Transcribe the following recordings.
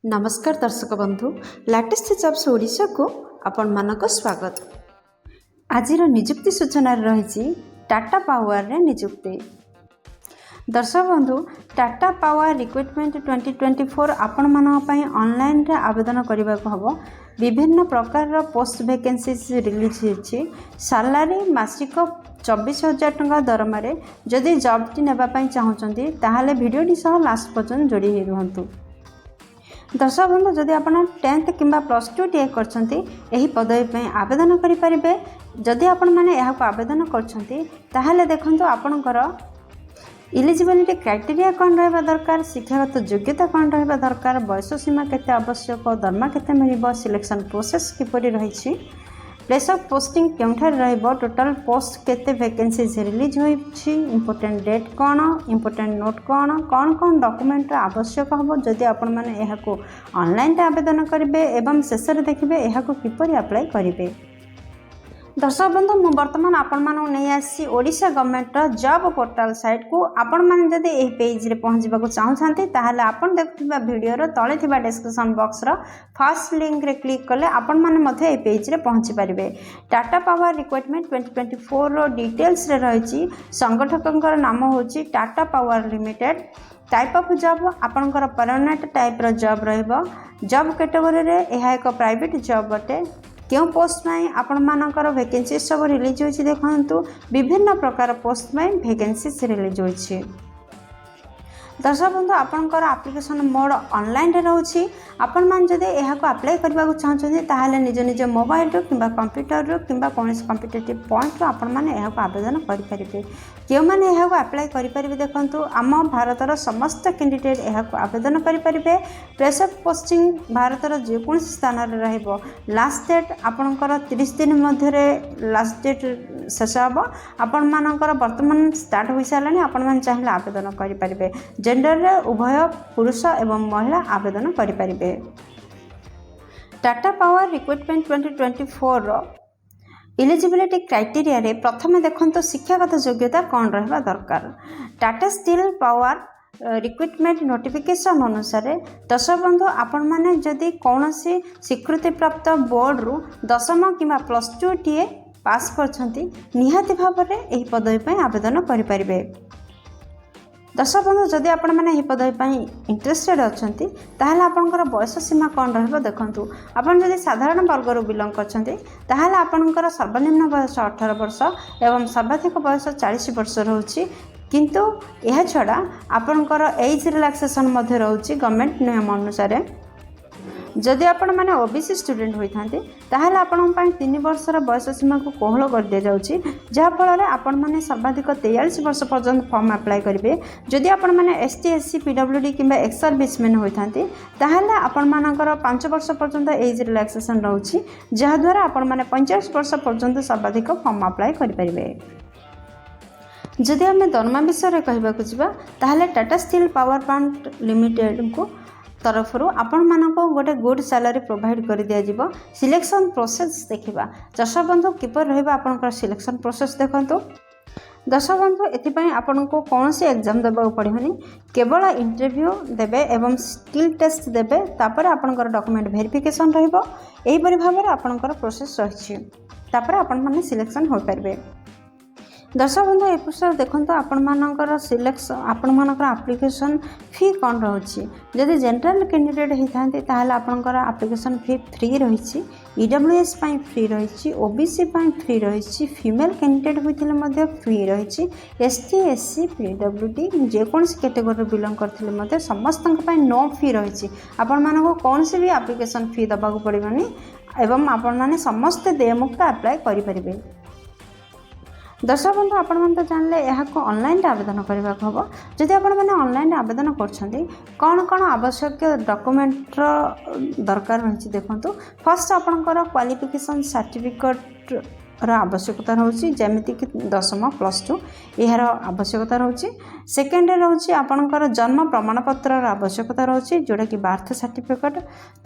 नमस्कार दर्शक बंधु लेटेस्ट जॉब्स ओडिशा को आपण मानक स्वागत। आज निजुक्ति सूचना रही टाटा पावर रे निजुक्ति। दर्शक बंधु टाटा पावर रिक्रुटमेंट 2024 आपण मानक पई ऑनलाइन रे आवेदन करबा को हबो। विभिन्न प्रकार पोस्ट वैकेंसीज रिलीज होछि। सैलरी मासिक 24,000 टंका दरमा रे जदि जॉब टी नेबा पई चाहउछंती ताहाले वीडियो टी सह लास्ट पर्यंत जोड़ी हे रहंतु। दर्शक बंधु जदि आप 10th किंबा +2 टीए करछंती एही पदवी पे आवेदन करि परिबे। जदि आपण माने एहा को आवेदन करछंती ताहाले देखंतु आपणकर इलिजिबिलिटी क्राइटेरिया कौन रहबा दरकार, शिक्षागत योग्यता कौन रहबा दरकार, बयस सीमा केते आवश्यक, दरमा केते मिलिबो, सिलेक्शन प्रोसेस किपरि रहिछि, प्लेस ऑफ पोस्टिंग केउठार रहबो, टोटल पोस्ट केते वैकेंसीज रिलीज होइछि, इंपोर्टेंट डेट कौन, इंपोर्टेंट नोट कौन कौन डॉक्यूमेंट आवश्यक हबो जदि आपण माने एहा को ऑनलाइन रे आवेदन करिवे एवं शेष रे देखिबे एहा को किपरि अप्लाई करिवे। दर्शक बंधु मु वर्तमान आपण मानू नहीं आसी Odisha government job portal site को आपण माने जदि एही पेज रे पहुंचबा को चाहउछंती ताहाले आपण देखुबा वीडियो रो तळे थिबा डिस्क्रिप्शन बॉक्स रो फर्स्ट लिंक रे क्लिक करले आपण माने मध्ये एही पेज रे पहुंची परिबे। टाटा पावर रिक्रुटमेंट 2024 रो डिटेल्स रे रहिछि। संगठकंकर नाम होछि Tata power limited. Type of job आपनकर परमानेंट टाइप रो जॉब रहबो। जॉब कैटेगरी रे एहा एक प्राइवेट जॉब बटे। क्यों पोस्ट में आपण मानकर वैकेंसी सब रिलीज होछि देखंतु विभिन्न प्रकार पोस्ट में वैकेंसी रिलीज होछि। दर्शक बंधु आपनकर एप्लिकेशन मोड ऑनलाइन रे रहउछि। आपण मान जदि एहा को अप्लाई करबा को चाहछथि ताहाले निज निज मोबाइल रो किबा कंप्यूटर रो किबा कोनस कॉम्पिटिटिव पॉइंट रो आपण माने एहा को आवेदन करि परिबे। केउ माने एहा को अप्लाई करि परिबे देखंतु आम भारतर समस्त कैंडिडेट एहा को आवेदन करि परिबे। प्लेस ऑफ पोस्टिंग भारतर जे कोन स्थान रे रहबो। लास्ट डेट आपनकर 30 दिन मध्य रे लास्ट डेट शेष हबो। आपण मानकर वर्तमान स्टार्ट होई सालानी आपण मान चाहिले आवेदन करि परिबे। जेंडर रे उभय पुरुष एवं महिला आवेदन करि परिबे। टाटा पावर रिक्रुटमेंट 2024 रो इलिजिबिलिटी क्राइटेरिया रे प्रथमे देखंतो शिक्षागत योग्यता कौन रहबा दरकार। Tata steel power recruitment notification अनुसार दर्शक बंधु आपण माने जदि कौनसी स्वीकृति प्राप्त बोर्ड रु 10th किंबा +2 टीए पास करछंती निहाती भाव रे एही पदवी पय आवेदन करि परिबे। दर्शक बंधु जदि आपण माने एही पदवी पय इंटरेस्टेड अछंती ताहाले आपनकर बयस सीमा कौन रहबो देखंतु। आपण जदि साधारण वर्ग रु बिलोंग करछंती ताहाले आपनकर सर्वनिम्न बयस 18 वर्ष एवं सर्वाधिक बयस 40 वर्ष रहउछि। किंतु यह छड़ा आपनकर एज रिलैक्सेशन मध्ये रहउछि गवर्नमेंट नियम अनुसार। जदि आपण माने ओबीसी स्टूडेंट होइथांती ताहाले आपण पय 3 वर्षर बयस सीमा को कोहल कर दिया जाउछि जहा फल रे आपण माने सर्वाधिक 43 वर्ष पर्यंत फॉर्म अप्लाई करिवे। जदि आपण माने एसटी एससी पीडब्ल्यूडी किंबा एक्स सर्विसमैन होइथांती ताहाले आपण मानकर 5 वर्ष पर्यंत एज रिलैक्सेशन रहउछि जहा द्वारा आपण माने 45 वर्ष पर्यंत सर्वाधिक फॉर्म अप्लाई करि परिवे। जदि आम दरमा विषय कहबा को जिबा ताहाले Tata steel power plant limited को तरफ आपण मानको गोटे गुड सैलरी प्रोवाइड कर दिया जिवो। सिलेक्शन प्रोसेस देखिबा। दर्शक बंधु किपर रहबा आपनकर सिलेक्शन प्रोसेस देखंतु। दर्शक बंधु एथिपई आपनको कौनसी एग्जाम देबा पड़िबनी, केवल इंटरव्यू देबे एवं स्किल टेस्ट देबे। तापर आपनकर डॉक्यूमेंट वेरिफिकेशन रहबो। एही परि भाबरे आपनकर प्रोसेस रहिछि। तापर आपण माने सिलेक्शन हो परबे। दर्शक बंधु ए पृष्ठ देखंतु आपण मानकर सिलेक्शन आपण मानकर एप्लिकेशन फी कौन रहउछि। जदि जनरल कैंडिडेट हिथांती ताहाले आपनकर एप्लिकेशन फी फ्री रहिछि। ईडब्ल्यूएस पई फ्री रहिछि, ओबीसी पई फ्री रहिछि, फीमेल कैंडिडेट होइथिले मध्ये फ्री रहिछि। एसटी एससी पीडब्ल्यूडी जे कोनसी कैटेगरी बिलोंग करथिले मध्ये समस्तक पई नो फी रहिछि। आपण मानको कोनसी भी एप्लिकेशन फी दबा को पड़िबनी एवं आपण माने समस्त देयमुक्त अप्लाई करि परिबे। दर्शक बंधु आपण मन तो जानले एहा को ऑनलाइन आवेदन करबा को हबो। जदि आपण माने ऑनलाइन आवेदन करछंती कोन कोन आवश्यक डॉक्यूमेंट दरकार रहिछि देखंतु। फर्स्ट आपनकर क्वालिफिकेशन सर्टिफिकेट रा आवश्यकता रहउछि जेमिति कि 10th +2 एहार आवश्यकता रहउछि। सेकेंड रहउछि आपनकर जन्म प्रमाण पत्र रा आवश्यकता रहउछि जोडा कि बर्थ सर्टिफिकेट।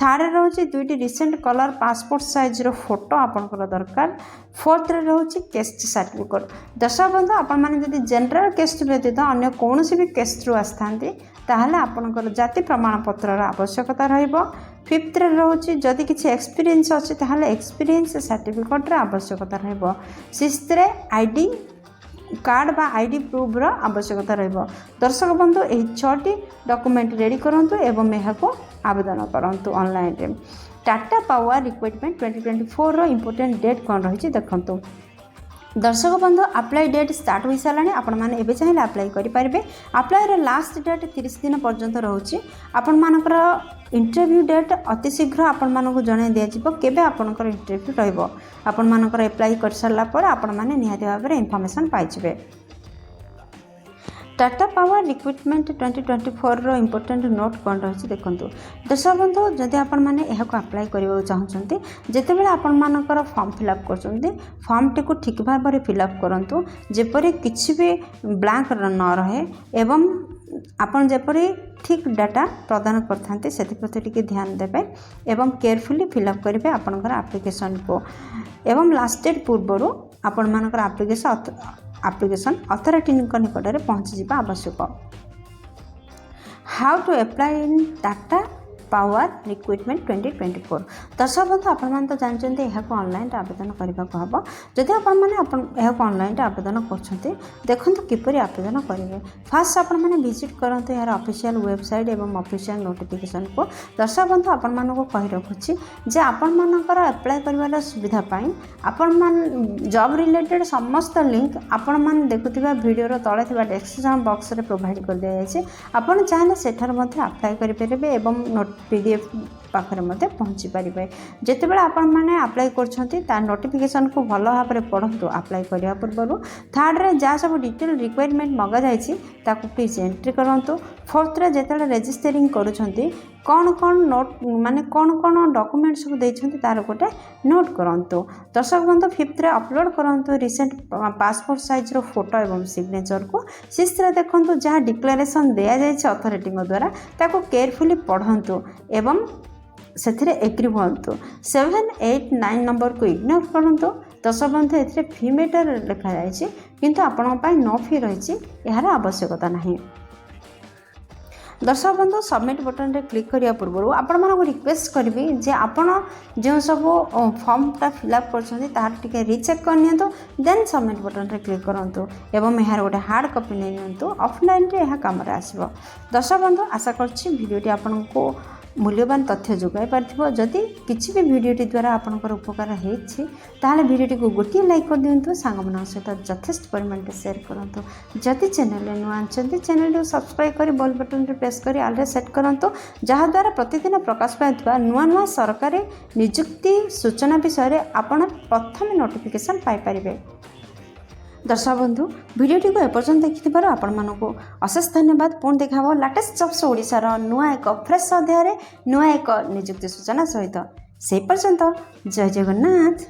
थर्ड रहउछि दुईटी रिसेंट कलर पासपोर्ट साइज रो फोटो आपनकर दरकार। फोर्थ रे रहउछि केस्ट सर्टिफिकेट। दर्शक बंधु आपण माने जदि जनरल केस्ट व्यतीत अन्य कोनोसी भी केस्ट रु आस्थांती ताहले आपनकर जाति प्रमाणपत्र आवश्यकता रहिबो। फिफ्थ रे रहउची जदि किछि एक्सपीरियंस अछि ताहले एक्सपीरियंस सर्टिफिकेट रे आवश्यकता रहिबो। सिक्स्थ रे आईडी कार्ड बा आईडी प्रूफ रो आवश्यकता रहिबो। दर्शक बंधु एही 6टी डॉक्यूमेंट रेडी करंतु एवं एहाको आवेदन करंतु ऑनलाइन रे। टाटा पावर रिक्वायरमेंट 2024 रो इंपोर्टेंट डेट कोन रहिछि देखंतु। दर्शक बंधु अप्लाई डेट स्टार्ट हो सारा आपण मैंने एवं चाहिए अप्लाई करेंगे। अप्लाई लास्ट डेट 30 दिन पर्यंत रोचे। आपण मानकर इंटरव्यू डेट अति शीघ्र आपण मानक जन दिज्व केबे आपणकर इंटरव्यू रहिबो। आपण मानकर अप्लाई कर सारा पर आपण माने निहाती भाव में इनफॉरमेशन पाइबे। टाटा पावर रिक्रुटमेंट 2024 रो इंपोर्टेंट नोट कौन रही देखो। दर्शक बंधु जदि आपण मैंने यहाँ अप्लाई करने चाहते जिते बड़े आपण मानकर फॉर्म फिलअप कर फॉर्म टी को ठीक भाव में फिलअप करूँ जेपरी किसी भी ब्लैंक न रहे एवं आपन जेपरी ठीक डाटा प्रदान करते से प्रति ध्यान देवे एवं केयरफुली फिलअप करेंगे आपणकर एप्लिकेशन को। एवं लास्ट डेट पूर्व आपण मानकर एप्लिकेशन अथॉरिटी निकट में पहुँची जावा आवश्यक। How to apply in Tata power recruitment 2024। दर्शक बंधु आपण तो जानते यहाँ ऑनलाइन आवेदन करने को हम जदि आपको ऑनलाइन आवेदन कर देखो किपरि आवेदन करेंगे। फास्ट आपण मैंने विजिट करते यार ऑफिशियल वेबसाइट एवं ऑफिशियल नोटिफिकेशन को। दर्शक बंधु आपण मानक कहि रखुछि जे आपण मानकर अप्लाई करिवार सुविधा पाई आपण मान जॉब रिलेटेड समस्त लिंक आपण मान देखुथिबा वीडियो तले थिबा डिस्क्रिप्शन बॉक्स रे प्रोवाइड कर दिया जायछि। आपण चाहे सेठार मध्ये अप्लाई करि परिबे एवं PDF पाखरे मते पहुँची पारे। जिते बड़े आपण मैंने अप्लाई कर नोटिफिकेशन को भल भाव में पढ़ु अप्लाई करने पूर्व। थर्ड रे जहाँ सब डिटेल रिक्वायरमेंट मगा जाइए प्लीज एंट्री करूँ। फोर्थ रे जिते रजिस्टरिंग करुँच कौन कौन नोट माने कौन कौन डॉक्यूमेंट सब देइछन्ति तार गोटे नोट करंतु। दर्शक बंधु फिफ्थ रे अपलोड करंतु रिसेंट पासपोर्ट साइज रो फोटो एवं सिग्नेचर को। सिक्स्थ रे देखंतु जहाँ डिक्लेरेशन दिया जाइए अथॉरिटी द्वारा ताको केयरफुली पढ़ंतु एवं से एग्री हुंतु। 7, 8, 9 नंबर को इग्नोर करंतु। दर्शक बंधु ए फी मेटर लिखा जाइए किंतु आपण पाई नो फी रही यार आवश्यकता नहीं। दर्शक बंधु सबमिट बटन रे क्लिक करिया पूर्व आपण मानको रिक्वेस्ट करबी जे आपण जो सब फॉर्मटा फिलअप करछन्ती तार टिके रीचेक कर नियंतु देन सबमिट बटन रे क्लिक करंतु एवं यार गोटे हार्ड कॉपी नै नियंतु ऑफलाइन रे यह काम रे आसीबो। दर्शक बंधु आशा करछि वीडियोटी आपनको मूल्यवान तथ्य जोगाई पार्थिबो। जदि किसी भी वीडियोटी द्वारा आपनकर उपकार होइछि ताहले वीडियोटी को गोटे लाइक कर दियंतु सांगमान सहित यथेष्ट परिमाण में शेयर करंतु। जदि चैनल रे नुआ आछन्ति चैनल को सब्सक्राइब करी बेल बटन रे प्रेस करी ऑल रे सेट करंतु जहा द्वारा प्रतिदिन प्रकाश पाइथबा नुआ नुआ सरकारी नियुक्ति सूचना विषय रे आपण प्रथम नोटिफिकेशन पाई परिबे। दर्शक बंधु वीडियोटी को एपर्यंत देखि आपण मानको अशेष धन्यवाद। पुणी देखा लेटेस्ट जॉब्स ओडिशार नुआ एक फ्रेश अध्याय नुआ एक नियुक्ति सूचना सहित से पर्यंत जय जगन्नाथ।